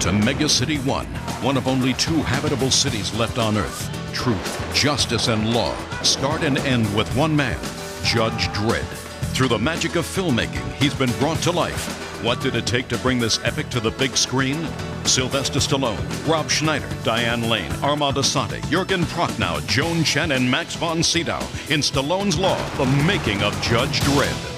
to Mega City 1, one of only 2 habitable cities left on Earth. Truth, justice, and law start and end with one man, Judge Dredd. Through the magic of filmmaking, he's been brought to life. What did it take to bring this epic to the big screen? Sylvester Stallone, Rob Schneider, Diane Lane, Armand Assante, Jürgen Prochnow, Joan Chen, and Max von Sydow in Stallone's Law, the making of Judge Dredd.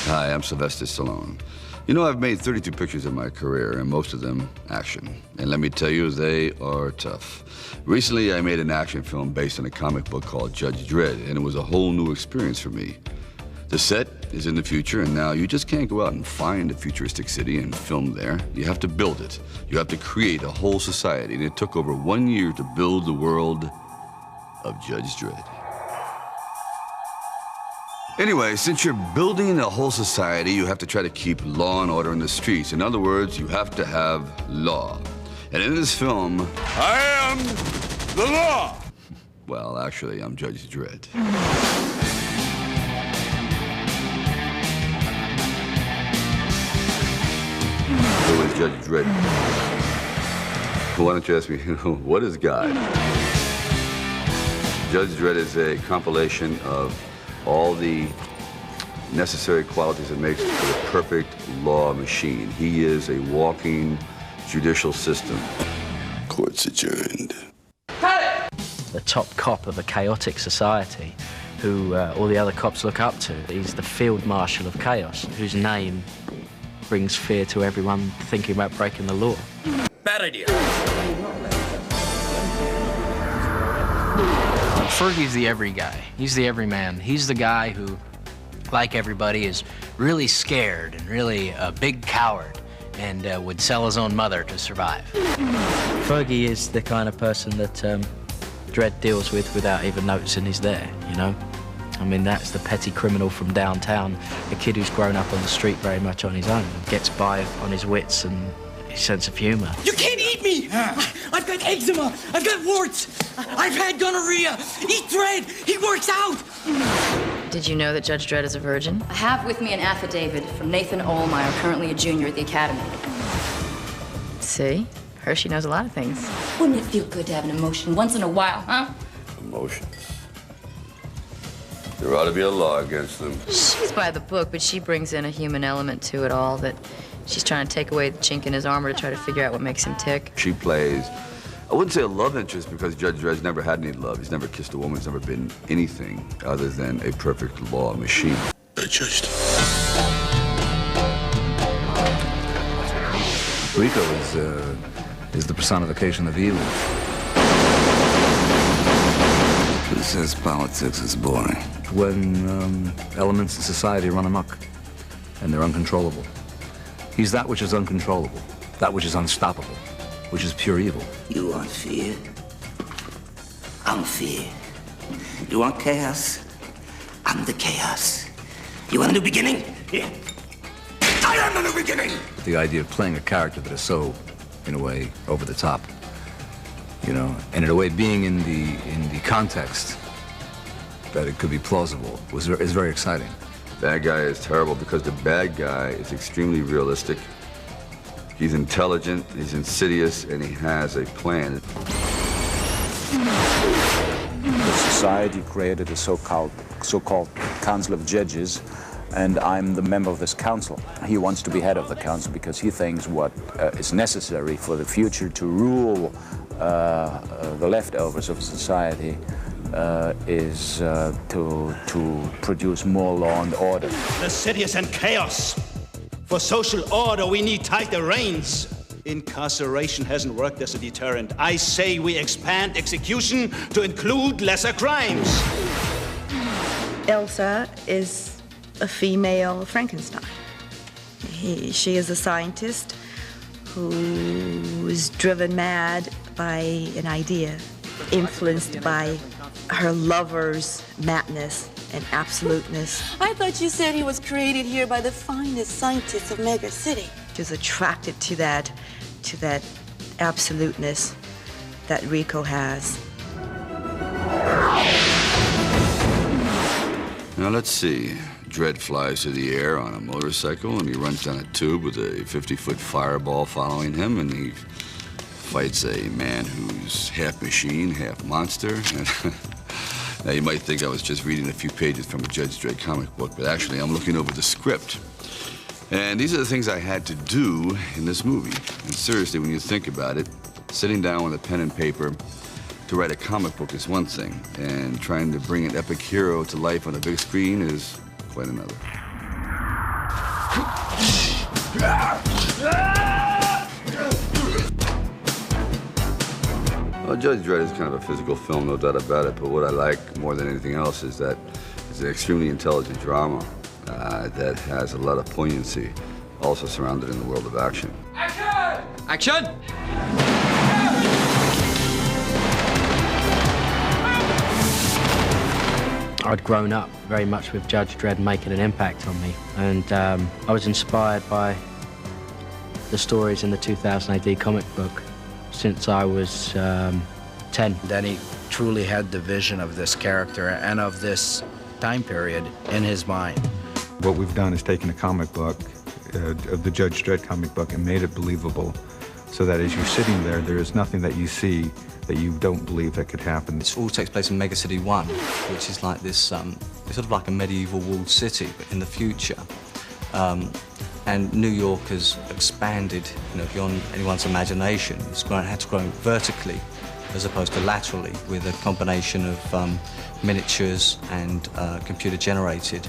Hi, I'm Sylvester Stallone. You know, I've made 32 pictures in my career, and most of them action. And let me tell you, they are tough. Recently, I made an action film based on a comic book called Judge Dredd, and it was a whole new experience for me. The set is in the future, and now you just can't go out and find a futuristic city and film there. You have to build it. You have to create a whole society, and it took over 1 year to build the world of Judge Dredd. Anyway, since you're building a whole society, you have to try to keep law and order in the streets. In other words, you have to have law. And in this film, I am the law! Well, actually, I'm Judge Dredd. Who is Judge Dredd? Why don't you ask me, what is God? Judge Dredd is a compilation of all the necessary qualities that makes for the perfect law machine. He is a walking judicial system. Court's adjourned. The top cop of a chaotic society who all the other cops look up to. He's the field marshal of chaos, whose name brings fear to everyone thinking about breaking the law. Bad idea. Fergie's the every guy. He's the everyman. He's the guy who, like everybody, is really scared and really a big coward and would sell his own mother to survive. Fergie is the kind of person that Dredd deals with without even noticing he's there, you know? I mean, that's the petty criminal from downtown, a kid who's grown up on the street very much on his own, gets by on his wits and his sense of humor. You can't eat me! I've got eczema, I've got warts, I've had gonorrhea. Eat Dredd, he works out! Did you know that Judge Dredd is a virgin? I have with me an affidavit from Nathan Ohlmeyer, currently a junior at the academy. See? Hershey knows a lot of things. Wouldn't it feel good to have an emotion once in a while, huh? Emotions. There ought to be a law against them. She's by the book, but she brings in a human element to it all that she's trying to take away the chink in his armor to try to figure out what makes him tick. She plays, I wouldn't say a love interest because Judge Dredd's never had any love. He's never kissed a woman. He's never been anything other than a perfect law machine. Judged. Rico is the personification of evil. Who says politics is boring? When elements in society run amok and they're uncontrollable. He's that which is uncontrollable, that which is unstoppable, which is pure evil. You want fear? I'm fear. You want chaos? I'm the chaos. You want a new beginning? Yeah. I am the new beginning! The idea of playing a character that is so, in a way, over the top, you know, and in a way being in the context that it could be plausible is very exciting. Bad guy is terrible because the bad guy is extremely realistic. He's intelligent, he's insidious, and he has a plan. The society created a so-called Council of Judges, and I'm the member of this council. He wants to be head of the council because he thinks what is necessary for the future to rule the leftovers of society is to produce more law and order. The city is in chaos. For social order, we need tighter reins. Incarceration hasn't worked as a deterrent. I say we expand execution to include lesser crimes. Elsa is a female Frankenstein. She is a scientist who is driven mad by an idea, influenced by her lover's madness and absoluteness. I thought you said he was created here by the finest scientists of Mega City. She's attracted to that absoluteness that Rico has. Now let's see. Dredd flies through the air on a motorcycle, and he runs down a tube with a 50-foot fireball following him, and he fights a man who's half machine, half monster. Now, you might think I was just reading a few pages from a Judge Dredd comic book, but actually I'm looking over the script. And these are the things I had to do in this movie. And seriously, when you think about it, sitting down with a pen and paper to write a comic book is one thing, and trying to bring an epic hero to life on a big screen is quite another. Well, Judge Dredd is kind of a physical film, no doubt about it, but what I like more than anything else is that it's an extremely intelligent drama that has a lot of poignancy, also surrounded in the world of action. Action! Action! I'd grown up very much with Judge Dredd making an impact on me, and I was inspired by the stories in the 2000 AD comic book since I was 10. Danny truly had the vision of this character and of this time period in his mind. What we've done is taken a comic book, of the Judge Dredd comic book, and made it believable, so that as you're sitting there, there is nothing that you see that you don't believe that could happen. It all takes place in Mega City 1, which is like this, it's sort of like a medieval walled city, but in the future. And New York has expanded, beyond anyone's imagination. It's had to grow vertically as opposed to laterally, with a combination of miniatures and computer-generated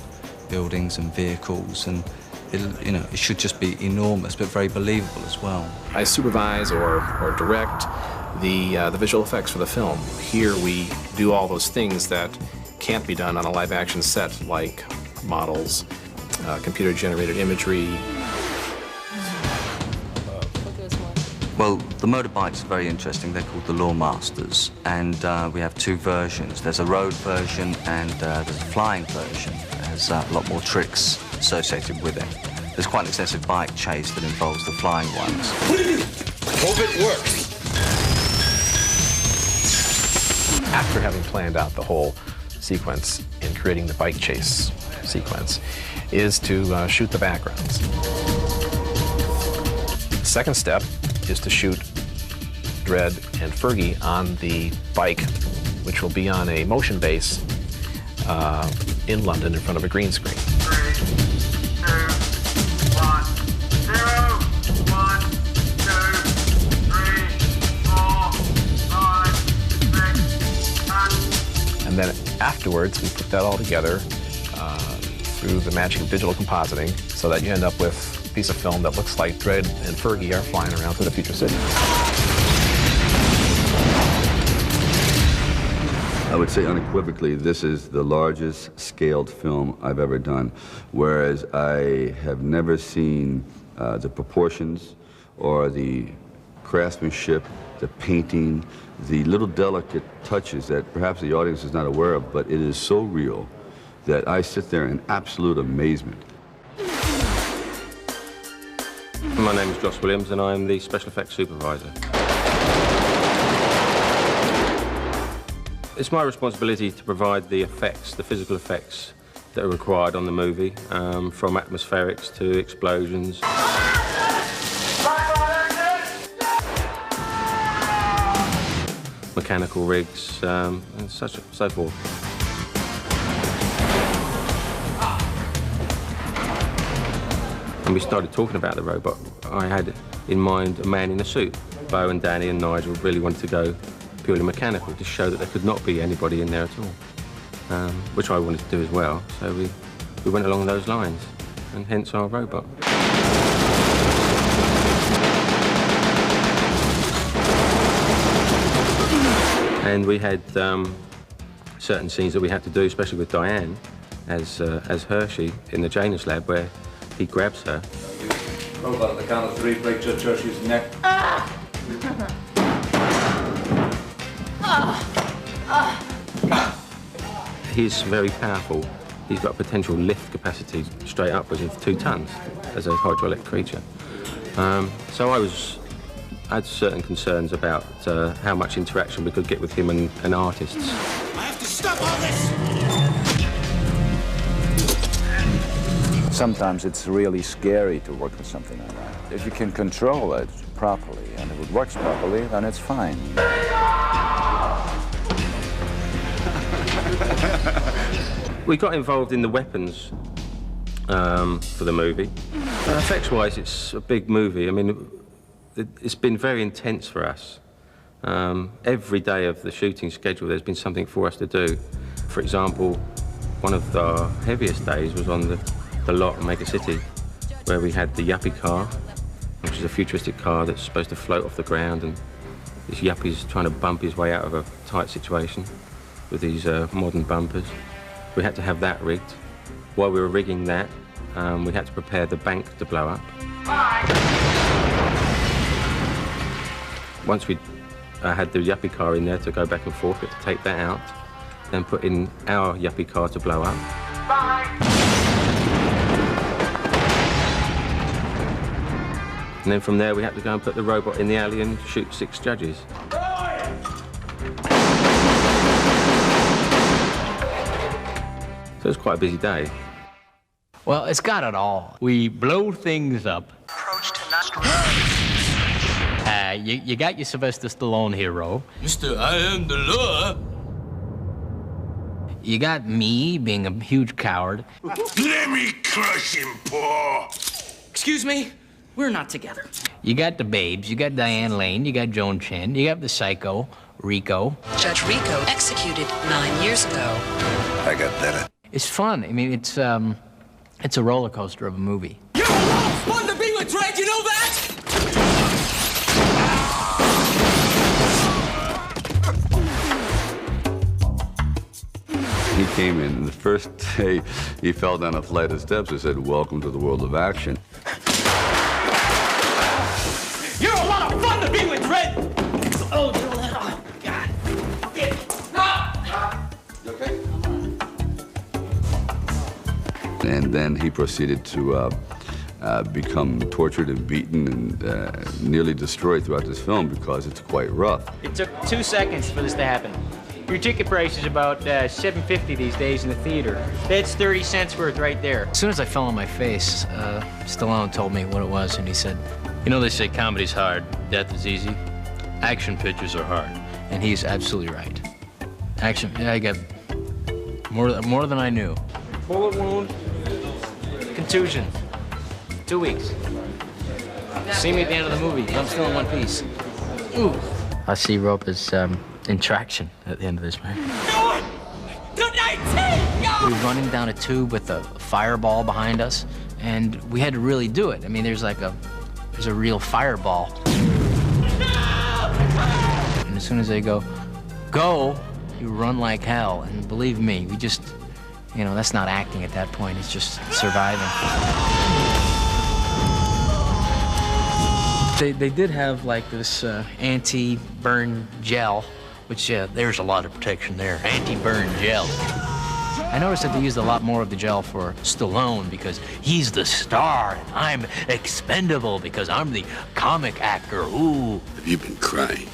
buildings and vehicles, and it should just be enormous, but very believable as well. I supervise or direct the visual effects for the film. Here we do all those things that can't be done on a live-action set, like models, computer-generated imagery. Well, the motorbikes are very interesting. They're called the Law Masters, and we have two versions. There's a road version and there's a flying version. It has a lot more tricks associated with it. There's quite an extensive bike chase that involves the flying ones. Hope it works. After having planned out the whole sequence in creating the bike chase sequence, is to shoot the backgrounds. The second step is to shoot Dredd and Fergie on the bike, which will be on a motion base in London in front of a green screen. 3, 2, 1, 0, 1, 2, 3, 4, 5, 6, 7. And then afterwards, we put that all together through the magic of digital compositing, so that you end up with a piece of film that looks like Dredd and Fergie are flying around through the future city. I would say unequivocally, this is the largest scaled film I've ever done, whereas I have never seen the proportions or the craftsmanship, the painting, the little delicate touches that perhaps the audience is not aware of, but it is so real that I sit there in absolute amazement. My name is Josh Williams and I'm the special effects supervisor. It's my responsibility to provide the effects, the physical effects that are required on the movie, from atmospherics to explosions. Mechanical rigs, and so forth. When we started talking about the robot, I had in mind a man in a suit. Bo and Danny and Nigel really wanted to go purely mechanical to show that there could not be anybody in there at all, which I wanted to do as well. So we went along those lines, and hence our robot. And we had certain scenes that we had to do, especially with Diane as Hershey in the Janus lab, where he grabs her. Robot at the count of 3, break Judge Hershey's neck. He's very powerful. He's got potential lift capacity straight upwards of 2 tons as a hydraulic creature. So I had certain concerns about how much interaction we could get with him and artists. I have to stop all this! Sometimes it's really scary to work with something like that. If you can control it properly and if it works properly, then it's fine. We got involved in the weapons for the movie. Effects-wise, it's a big movie. I mean, it's been very intense for us. Every day of the shooting schedule, there's been something for us to do. For example, one of the heaviest days was on the lot in Mega City, where we had the yuppie car, which is a futuristic car that's supposed to float off the ground, and this yuppie's trying to bump his way out of a tight situation with these modern bumpers. We had to have that rigged. While we were rigging that, we had to prepare the bank to blow up. Once we had the yuppie car in there to go back and forth, we had to take that out, then put in our yuppie car to blow up. And then from there, we had to go and put the robot in the alley and shoot 6 judges. So it was quite a busy day. Well, it's got it all. We blow things up. You got your Sylvester Stallone hero. Mr. I am the law. You got me being a huge coward. Let me crush him, Paul. Excuse me? We're not together. You got the babes, you got Diane Lane, you got Joan Chen, you got the psycho, Rico. Judge Rico executed 9 years ago. I got better. It's fun. I mean, it's a roller coaster of a movie. You're a lot of fun to be with, Dredd, you know that? He came in, and the first day he fell down a flight of steps and said, "Welcome to the world of action." You're a lot of fun to be with, Dredd! Oh, God. You okay? And then he proceeded to become tortured and beaten and nearly destroyed throughout this film because it's quite rough. It took 2 seconds for this to happen. Your ticket price is about $7.50 these days in the theater. That's 30 cents worth right there. As soon as I fell on my face, Stallone told me what it was, and he said, "You know, they say comedy's hard, death is easy. Action pictures are hard." And he's absolutely right. Action, I got more than I knew. Bullet wound, contusion, 2 weeks. See me at the end of the movie. I'm still in one piece. Ooh. I see rope as in traction at the end of this movie. We were running down a tube with a fireball behind us, and we had to really do it. I mean, there's a real fireball. And as soon as they go, you run like hell. And believe me, we just, you know, that's not acting at that point. It's just surviving. They did have like this anti-burn gel, which there's a lot of protection there. Anti-burn gel. I noticed that they used a lot more of the gel for Stallone because he's the star and I'm expendable because I'm the comic actor. Ooh. Have you been crying?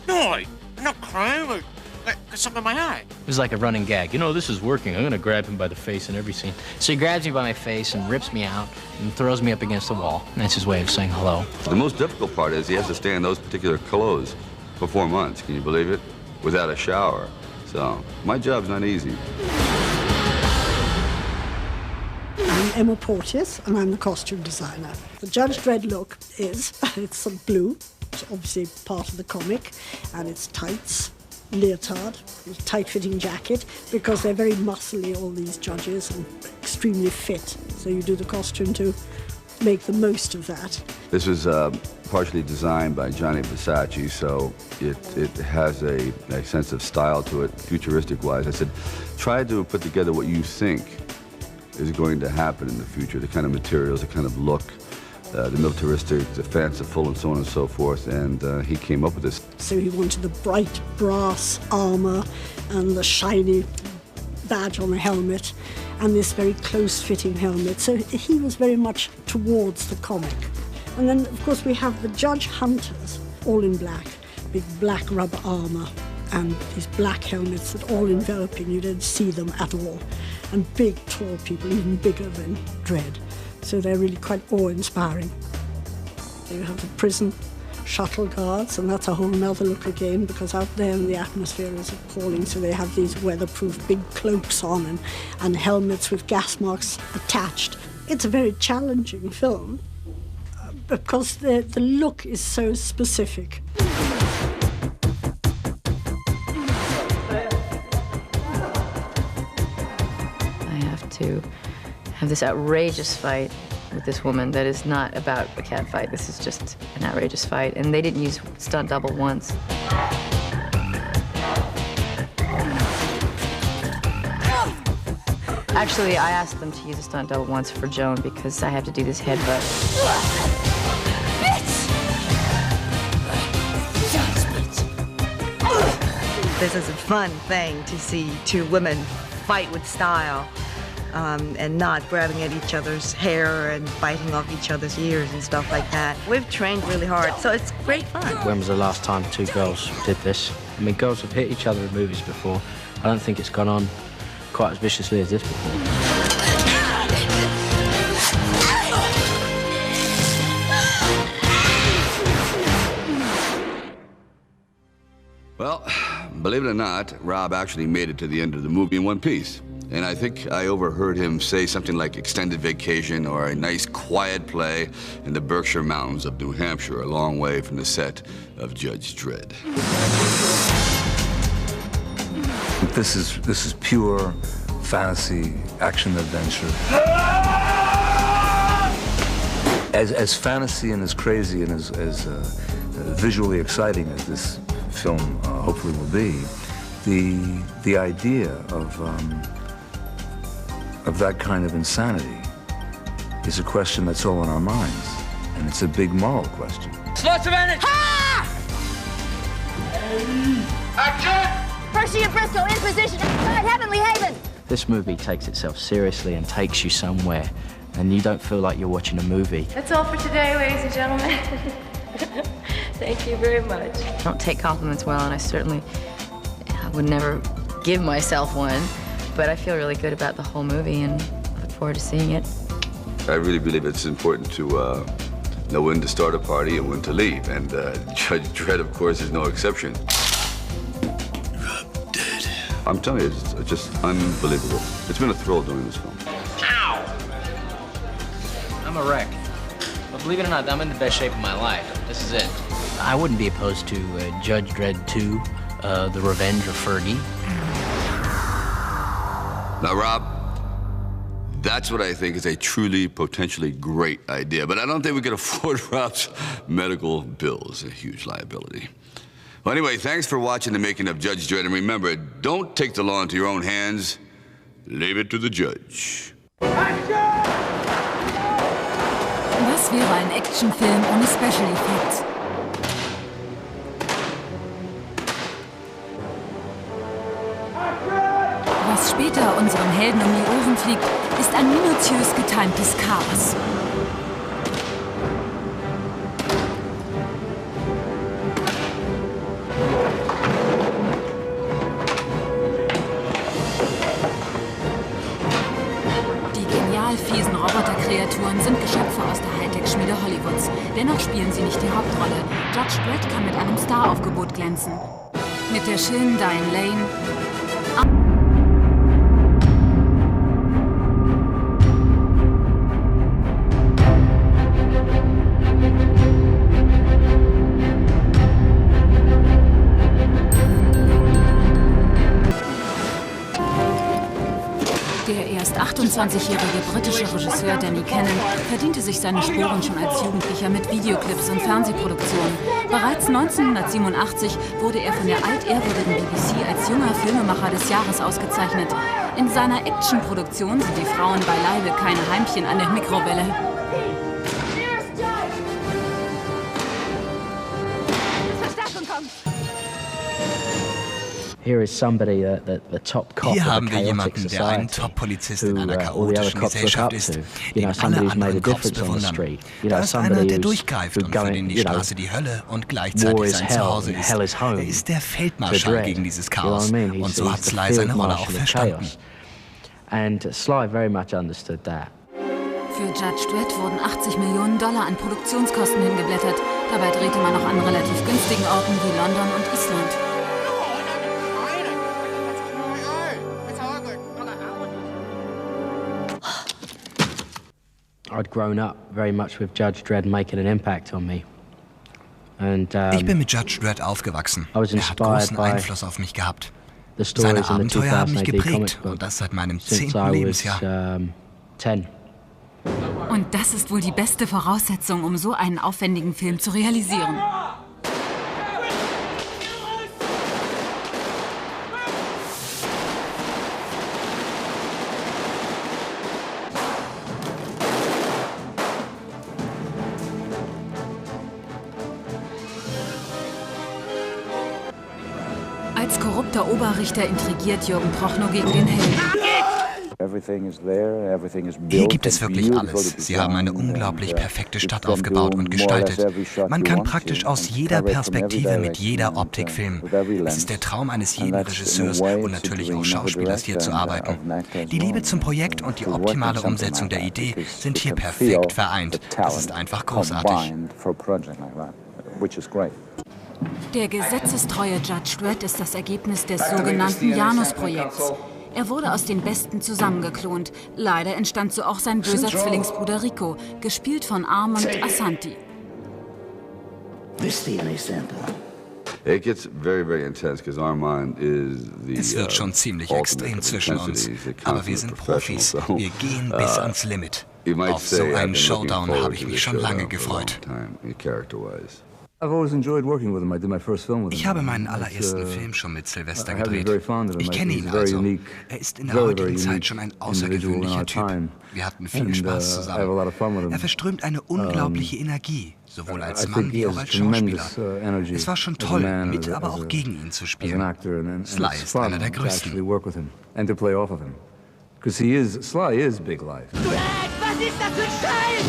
No, I'm not crying. I got something in my eye. It was like a running gag. You know, this is working. I'm gonna grab him by the face in every scene. So he grabs me by my face and rips me out and throws me up against the wall. And that's his way of saying hello. The most difficult part is he has to stay in those particular clothes for 4 months. Can you believe it? Without a shower. So my job's not easy. I'm Emma Porteous, and I'm the costume designer. The Judge Dredd look is, it's some blue, which is obviously part of the comic, and it's tights, leotard, tight-fitting jacket, because they're very muscly, all these judges, and extremely fit. So you do the costume to make the most of that. This was partially designed by Johnny Versace, so it has a sense of style to it, futuristic-wise. I said, try to put together what you think is going to happen in the future, the kind of materials, the kind of look, the militaristic, the fanciful, and so on and so forth, and he came up with this. So he wanted the bright brass armor and the shiny badge on the helmet and this very close-fitting helmet. So he was very much towards the comic. And then, of course, we have the judge hunters, all in black, big black rubber armor. and these black helmets that all enveloping, you don't see them at all. And big, tall people, even bigger than Dredd. So they're really quite awe-inspiring. You have the prison shuttle guards, and that's a whole nother look again, because out there in the atmosphere is appalling. So they have these weatherproof big cloaks on and helmets with gas masks attached. It's a very challenging film because the look is so specific. I have to have this outrageous fight with this woman that is not about a cat fight. This is just an outrageous fight. And they didn't use stunt double once. Actually, I asked them to use a stunt double once for Joan because I have to do this headbutt. This is a fun thing to see two women fight with style. And not grabbing at each other's hair and biting off each other's ears and stuff like that. We've trained really hard, so it's great fun. When was the last time two girls did this? I mean, girls have hit each other in movies before. I don't think it's gone on quite as viciously as this before. Well, believe it or not, Rob actually made it to the end of the movie in one piece. And I think I overheard him say something like extended vacation or a nice quiet play in the Berkshire Mountains of New Hampshire, a long way from the set of Judge Dredd. This is pure fantasy, action adventure. As fantasy and as crazy and as visually exciting as this film hopefully will be, the idea of that kind of insanity is a question that's all in our minds, and it's a big moral question. Slots of energy! Action! Percy and Briscoe in position outside Heavenly Haven! This movie takes itself seriously and takes you somewhere, and you don't feel like you're watching a movie. That's all for today, ladies and gentlemen. Thank you very much. I don't take compliments well, and I certainly would never give myself one. But I feel really good about the whole movie and look forward to seeing it. I really believe it's important to know when to start a party and when to leave. And Judge Dredd, of course, is no exception. Rob dead. I'm telling you, it's just unbelievable. It's been a thrill doing this film. Ow! I'm a wreck. But believe it or not, I'm in the best shape of my life. This is it. I wouldn't be opposed to Judge Dredd 2, The Revenge of Fergie. Now, Rob, that's what I think is a truly, potentially great idea. But I don't think we can afford Rob's medical bills, a huge liability. Well, anyway, thanks for watching the making of Judge Dredd. And remember, don't take the law into your own hands. Leave it to the judge. Was wäre ein Actionfilm ohne Special Effects? Was später unseren Helden um die Ohren fliegt, ist ein minutiös getimtes Chaos. Die genial fiesen Roboterkreaturen sind Geschöpfe aus der Hightech-Schmiede Hollywoods. Dennoch spielen sie nicht die Hauptrolle. Judge Dredd kann mit einem Staraufgebot glänzen. Mit der schönen Diane Lane, der erst 28-jährige britische Regisseur Danny Cannon verdiente sich seine Sporen schon als Jugendlicher mit Videoclips und Fernsehproduktionen. Bereits 1987 wurde er von der altehrwürdigen BBC als junger Filmemacher des Jahres ausgezeichnet. In seiner Actionproduktion sind die Frauen beileibe keine Heimchen an der Mikrowelle. Here haben wir jemanden, der ein Top-Polizist in einer chaotischen Gesellschaft ist, dem alle anderen Cops bewundern. Da ist einer, der durchgreift und für den die Straße die Hölle und gleichzeitig sein Zuhause ist. Er ist der Feldmarschall gegen dieses Chaos. Und so hat Sly seine Rolle auch verstanden. Für Judge Dredd wurden $80 Millionen an Produktionskosten hingeblättert. Dabei drehte man noch an relativ günstigen Orten wie London und Island. I'd grown up very much with Judge Dredd making an impact on me. Ich bin mit Judge Dredd aufgewachsen. Er hat großen Einfluss auf mich gehabt. Seine Abenteuer haben mich geprägt und das seit meinem 10. Lebensjahr. Und das ist wohl die beste Voraussetzung, um so einen aufwendigen Film zu realisieren. Als korrupter Oberrichter intrigiert Jürgen Prochnow gegen den Helden. Hier gibt es wirklich alles. Sie haben eine unglaublich perfekte Stadt aufgebaut und gestaltet. Man kann praktisch aus jeder Perspektive mit jeder Optik filmen. Es ist der Traum eines jeden Regisseurs und natürlich auch Schauspielers, hier zu arbeiten. Die Liebe zum Projekt und die optimale Umsetzung der Idee sind hier perfekt vereint. Das ist einfach großartig. Der gesetzestreue Judge Dredd ist das Ergebnis des sogenannten Janus-Projekts. Er wurde aus den Besten zusammengeklont. Leider entstand so auch sein böser Zwillingsbruder Rico, gespielt von Armand Assanti. Es wird schon ziemlich extrem zwischen uns, aber wir sind Profis. Wir gehen bis ans Limit. Auf so einen Showdown habe ich mich schon lange gefreut. Ich habe meinen allerersten Film schon mit Sylvester gedreht. Ich kenne ihn also. Er ist in der heutigen Zeit schon ein außergewöhnlicher Typ. Wir hatten viel Spaß zusammen. Er verströmt eine unglaubliche Energie, sowohl als Mann wie auch als Schauspieler. Es war schon toll, mit, aber auch gegen ihn zu spielen. Sly ist einer der größten. Sly is big life. Was ist das für ein Scheiß?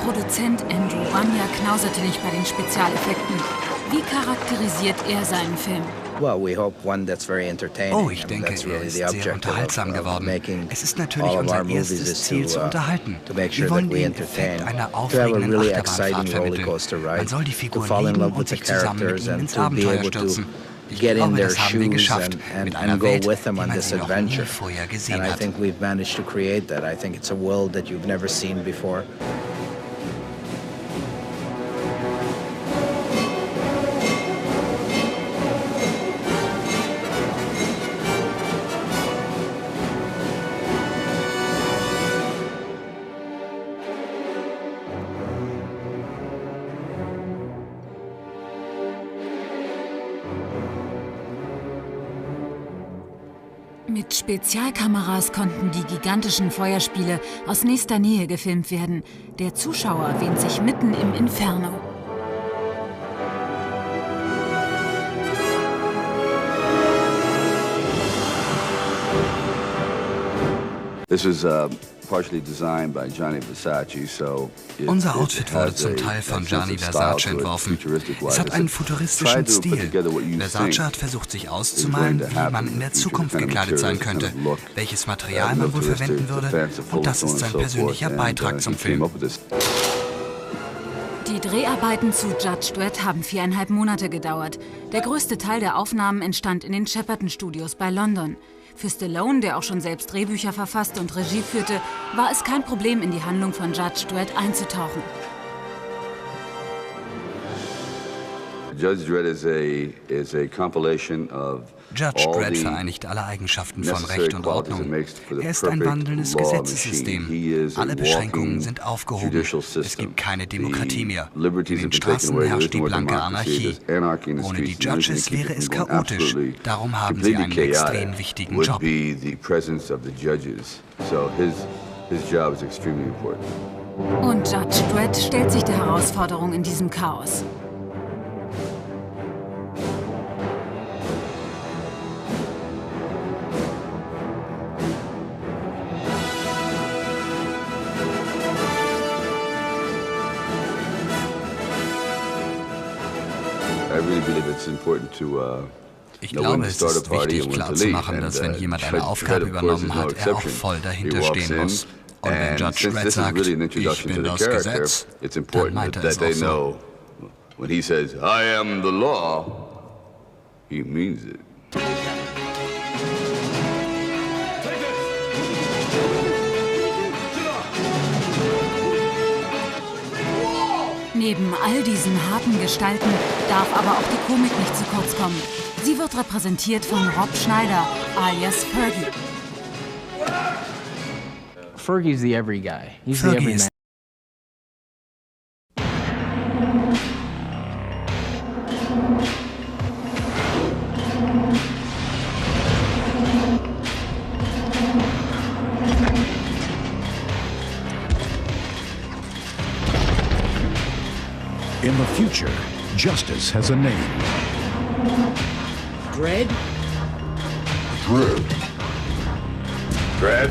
Produzent Andrew Vanya knauserte nicht bei den Spezialeffekten. Wie charakterisiert er seinen Film? Oh, ich denke, er ist sehr unterhaltsam geworden. Es ist natürlich unser erstes Ziel zu unterhalten. Wir wollen den Effekt einer aufregenden Achterbahnfahrt vermitteln. Man soll die Figuren lieben und sich zusammen mit ihnen ins Abenteuer stürzen. Ich glaube, das haben wir geschafft, mit einer Welt, die man sie noch nie vorher gesehen hat. Mit Spezialkameras konnten die gigantischen Feuerspiele aus nächster Nähe gefilmt werden. Der Zuschauer wähnt sich mitten im Inferno. Unser Outfit wurde zum Teil von Gianni Versace entworfen. Es hat einen futuristischen Stil. Versace hat versucht, sich auszumalen, wie man in der Zukunft gekleidet sein könnte, welches Material man wohl verwenden würde, und das ist sein persönlicher Beitrag zum Film. Die Dreharbeiten zu Judge Dredd haben 4,5 Monate gedauert. Der größte Teil der Aufnahmen entstand in den Shepperton Studios bei London. Für Stallone, der auch schon selbst Drehbücher verfasst und Regie führte, war es kein Problem, in die Handlung von Judge Dredd einzutauchen. Judge Dredd is a compilation of Judge Dredd vereinigt alle Eigenschaften von Recht und Ordnung. Er ist ein wandelndes Gesetzessystem. Alle Beschränkungen sind aufgehoben. Es gibt keine Demokratie mehr. In den Straßen herrscht die blanke Anarchie. Ohne die Judges wäre es chaotisch. Darum haben sie einen extrem wichtigen Job. Und Judge Dredd stellt sich der Herausforderung in diesem Chaos. I really believe it's important to Ich glaube, es ist wichtig, klarzumachen, dass wenn jemand eine Aufgabe übernommen hat, er auch voll dahinter stehen muss. Und wenn Judge Dredd sagt, ich bin das Gesetz, dann meint er es auch so. When he says, I am the law, he means it. Neben all diesen harten Gestalten darf aber auch die Komik nicht zu kurz kommen. Sie wird repräsentiert von Rob Schneider, alias Fergie. Fergie's the every guy. He's the every man. In the future, justice has a name. Dredd? Dredd. Dredd?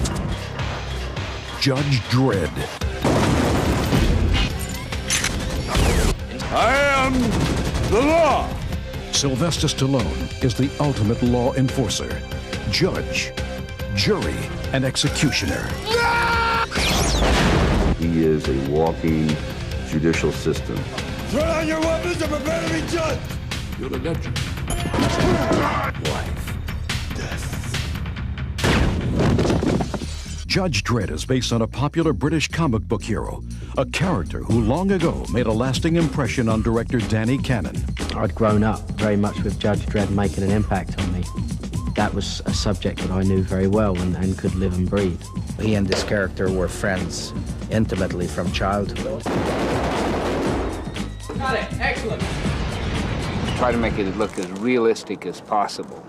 Judge Dredd. I am the law. Sylvester Stallone is the ultimate law enforcer. Judge, jury, and executioner. He is a walking judicial system. Throw down your weapons and prepare to be judged. You're the legend. Life. Death. Judge Dredd is based on a popular British comic book hero, a character who long ago made a lasting impression on director Danny Cannon. I'd grown up very much with Judge Dredd making an impact on me. That was a subject that I knew very well and could live and breathe. He and this character were friends intimately from childhood. Got it. Excellent. Try to make it look as realistic as possible.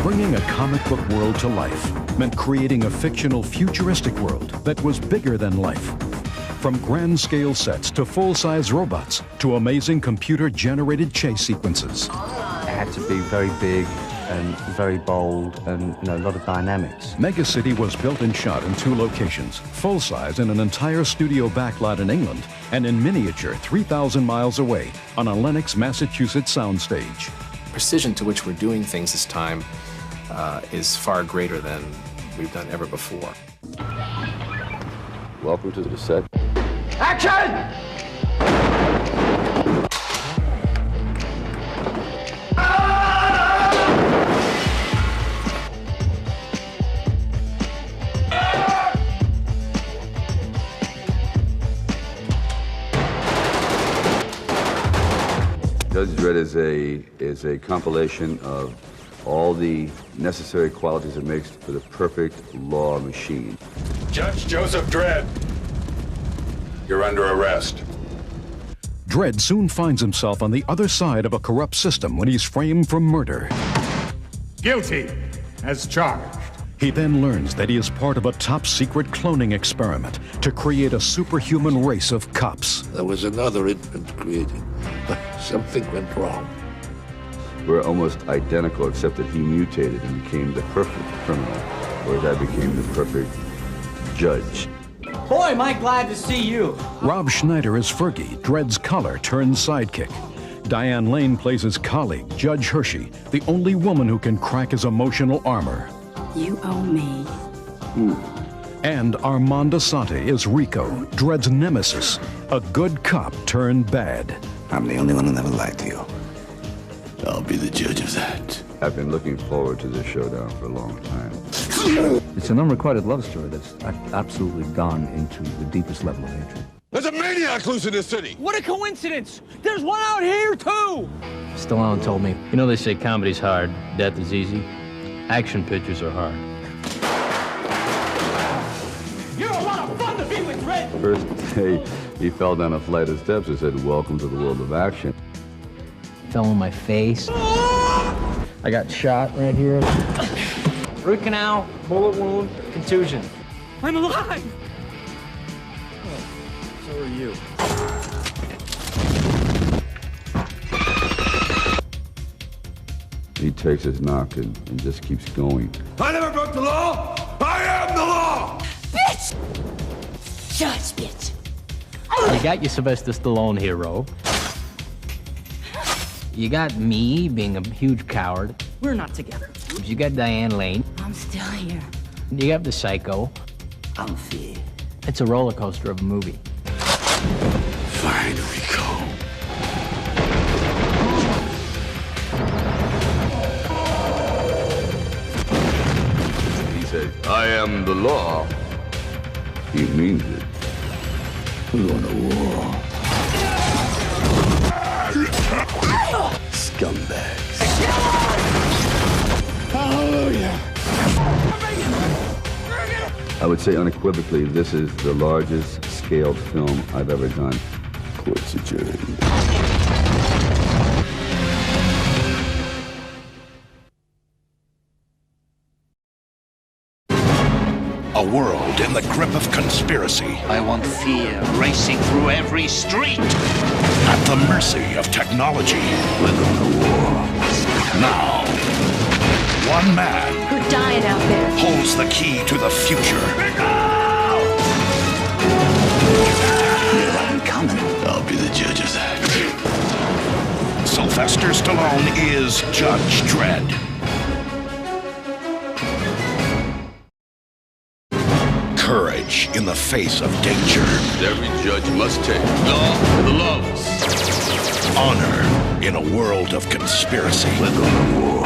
Bringing a comic book world to life meant creating a fictional futuristic world that was bigger than life. From grand-scale sets to full-size robots to amazing computer-generated chase sequences. It had to be very big and very bold and a lot of dynamics. Mega City was built and shot in 2 locations, full-size in an entire studio backlot in England and in miniature 3,000 miles away on a Lenox, Massachusetts soundstage. Precision to which we're doing things this time is far greater than we've done ever before. Welcome to the set. Action! Judge Dredd is a compilation of all the necessary qualities it makes for the perfect law machine. Judge Joseph Dredd, you're under arrest. Dredd soon finds himself on the other side of a corrupt system when he's framed for murder. Guilty as charged. He then learns that he is part of a top-secret cloning experiment to create a superhuman race of cops. There was another infant created, but something went wrong. We're almost identical, except that he mutated and became the perfect criminal, whereas I became the perfect judge. Boy, am I glad to see you. Rob Schneider is Fergie, Dredd's collar-turned-sidekick. Diane Lane plays his colleague, Judge Hershey, the only woman who can crack his emotional armor. You owe me. And Armand Assante is Rico, Dredd's nemesis, a good cop turned bad. I'm the only one who never lied to you. I'll be the judge of that. I've been looking forward to this showdown for a long time. It's an unrequited love story that's absolutely gone into the deepest level of hatred. There's a maniac loose in this city! What a coincidence! There's one out here, too! Stallone told me, you know they say comedy's hard, death is easy. Action pictures are hard. You're a lot of fun to be with, Dredd! First day, he fell down a flight of steps and said, "Welcome to the world of action." Fell on my face. I got shot right here. Root canal, bullet wound, contusion. I'm alive! Oh, so are you. he takes his knock and just keeps going. I never broke the law! I am the law! Bitch! Judge, bitch. You got your Sylvester Stallone hero. You got me being a huge coward. We're not together. You got Diane Lane. I'm still here. You got the psycho. I'm fear. It's a roller coaster of a movie. Fine, Rico. He says, I am the law. He means it. We're going to war. Scumbags. Hallelujah. I would say unequivocally, this is the largest scaled film I've ever done. Court's adjourned. A world in the grip of conspiracy. I want fear racing through every street. At the mercy of technology. We're going to war. Now, one man We're dying out there. holds the key to the future. I'm coming. I'll be the judge of that. Sylvester Stallone is Judge Dredd. Courage in the face of danger. Every judge must take law for the laws. Honor in a world of conspiracy. We're going to war.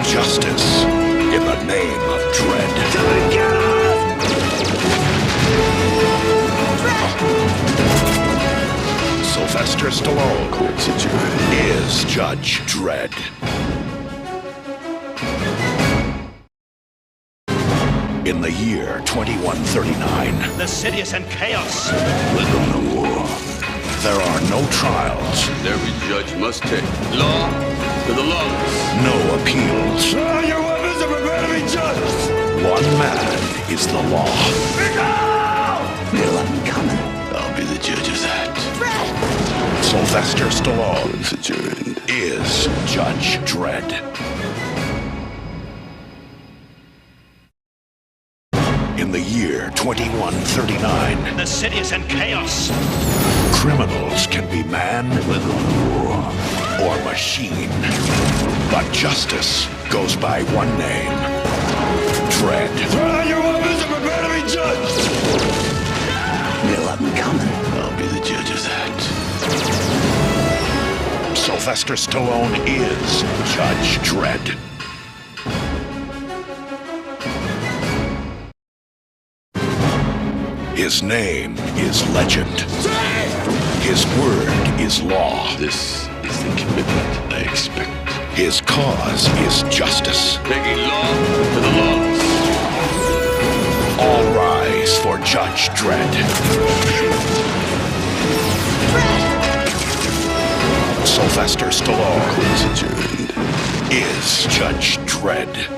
Justice in the name of dread. Sylvester Stallone is Judge Dredd. In the year 2139, The city is in chaos. We're going to war. There are no trials. Every judge must take law to the laws. No appeals. Throw your weapons and prepare to be judged. One man is the law. Neil, I'm coming. I'll be the judge of that. Sylvester Stallone Court's adjourned. is Judge Dredd. In the year 2139, The city is in chaos. criminals can be man We're going to war. or machine. But justice goes by one name. Dredd. Throw your weapons and prepare to be judged. Neil, I'm coming. I'll be the judge of that. Sylvester Stallone is Judge Dredd. His name is legend. His word is law. This is the commitment I expect. His cause is justice. Taking law to the laws. All rise for Judge Dredd. Sylvester Stallone is Judge Dredd.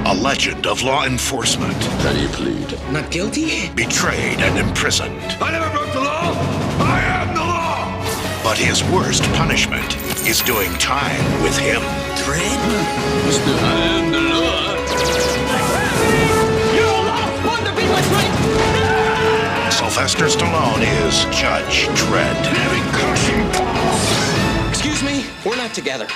A legend of law enforcement. How do you plead? Not guilty? Betrayed and imprisoned. I never broke the law. I am the law. But his worst punishment is doing time with him. Dredd? Mr. I am the law. You're a lot of fun to be with, right? Sylvester Stallone is Judge Dredd. Excuse me, we're not together.